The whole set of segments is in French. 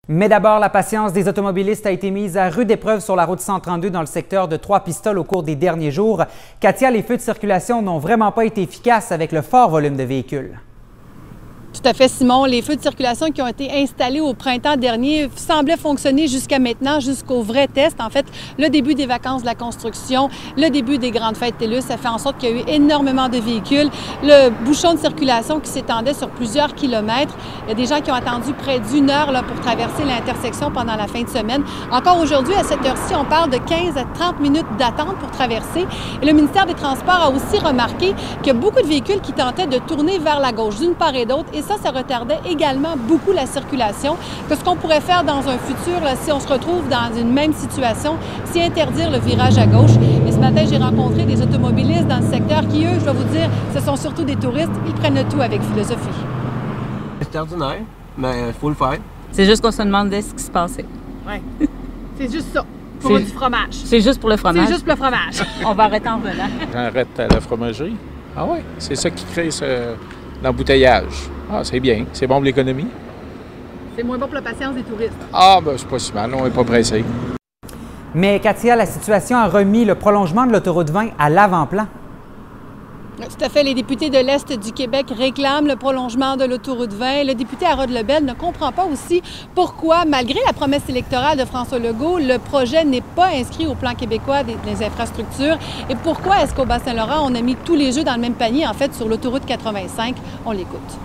Mais d'abord, la patience des automobilistes a été mise à rude épreuve sur la route 132 dans le secteur de Trois-Pistoles au cours des derniers jours. Katia, les feux de circulation n'ont vraiment pas été efficaces avec le fort volume de véhicules. Tout à fait, Simon. Les feux de circulation qui ont été installés au printemps dernier semblaient fonctionner jusqu'à maintenant, jusqu'au vrai test. En fait, le début des vacances de la construction, le début des grandes fêtes TELUS, ça fait en sorte qu'il y a eu énormément de véhicules. Le bouchon de circulation qui s'étendait sur plusieurs kilomètres. Il y a des gens qui ont attendu près d'une heure pour traverser l'intersection pendant la fin de semaine. Encore aujourd'hui, à cette heure-ci, on parle de 15 à 30 minutes d'attente pour traverser. Et le ministère des Transports a aussi remarqué qu'il y a beaucoup de véhicules qui tentaient de tourner vers la gauche d'une part et d'autre. Et ça retardait également beaucoup la circulation. Ce qu'on pourrait faire dans un futur, là, si on se retrouve dans une même situation, c'est interdire le virage à gauche. Et ce matin, j'ai rencontré des automobilistes dans le secteur qui, eux, je dois vous dire, ce sont surtout des touristes. Ils prennent le tout avec philosophie. C'est ordinaire, mais il faut le faire. C'est juste qu'on se demandait ce qui se passait. Oui, c'est juste ça. Pour du fromage. C'est juste pour le fromage. C'est juste pour le fromage. On va arrêter en revenant. J'arrête à la fromagerie. Ah oui, c'est ça qui crée l'embouteillage. Ah, c'est bien. C'est bon pour l'économie. C'est moins bon pour la patience des touristes. Ah, ben c'est pas si mal. On n'est pas pressé. Mais Katia, la situation a remis le prolongement de l'autoroute 20 à l'avant-plan. Tout à fait. Les députés de l'Est du Québec réclament le prolongement de l'autoroute 20. Le député Harold Lebel ne comprend pas aussi pourquoi, malgré la promesse électorale de François Legault, le projet n'est pas inscrit au plan québécois des infrastructures. Et pourquoi est-ce qu'au Bas-Saint-Laurent, on a mis tous les jeux dans le même panier, en fait, sur l'autoroute 85? On l'écoute.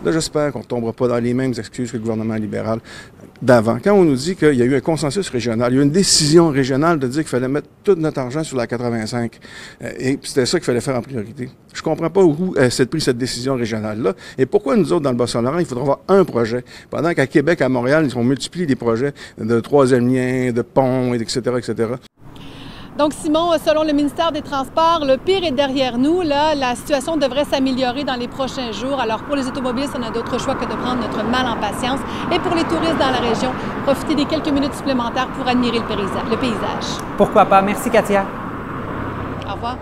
Là, j'espère qu'on ne tombera pas dans les mêmes excuses que le gouvernement libéral d'avant. Quand on nous dit qu'il y a eu un consensus régional, il y a eu une décision régionale de dire qu'il fallait mettre tout notre argent sur la 85. Et c'était ça qu'il fallait faire en priorité. Je ne comprends pas où s'est pris cette décision régionale-là. Et pourquoi nous autres, dans le Bas-Saint-Laurent, il faudra avoir un projet. Pendant qu'à Québec, à Montréal, ils ont multiplié des projets de troisième lien, de ponts, etc., etc. Donc, Simon, selon le ministère des Transports, le pire est derrière nous. Là, la situation devrait s'améliorer dans les prochains jours. Alors, pour les automobilistes, on n'a d'autre choix que de prendre notre mal en patience. Et pour les touristes dans la région, profiter des quelques minutes supplémentaires pour admirer le paysage. Pourquoi pas? Merci, Katia. Au revoir.